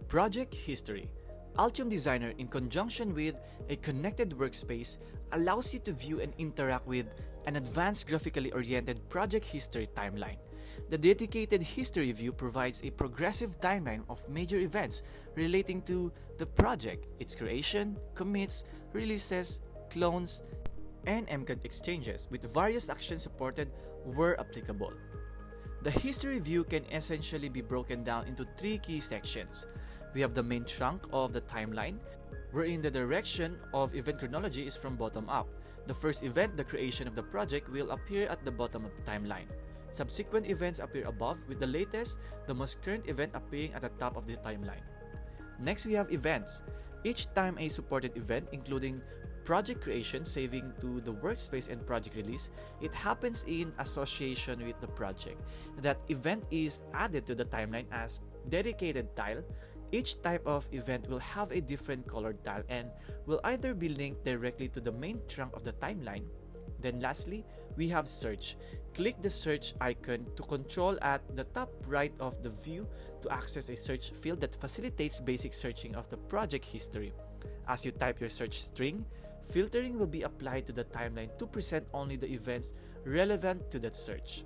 Project History. Altium Designer, in conjunction with a connected workspace, allows you to view and interact with an advanced graphically oriented project history timeline. The dedicated history view provides a progressive timeline of major events relating to the project, its creation, commits, releases, clones, and MCAD exchanges, with various actions supported where applicable. The history view can essentially be broken down into three key sections. We have the main chunk of the timeline, wherein the direction of event chronology is from bottom up. The first event, the creation of the project, will appear at the bottom of the timeline. Subsequent events appear above, with the latest, the most current event appearing at the top of the timeline. Next, we have events. Each time a supported event, including project creation, saving to the workspace, and project release, it happens in association with the project. That event is added to the timeline as dedicated tile. Each type of event will have a different colored tile and will either be linked directly to the main trunk of the timeline. Then lastly, we have search. Click the search icon to control at the top right of the view to access a search field that facilitates basic searching of the project history. As you type your search string, filtering will be applied to the timeline to present only the events relevant to that search.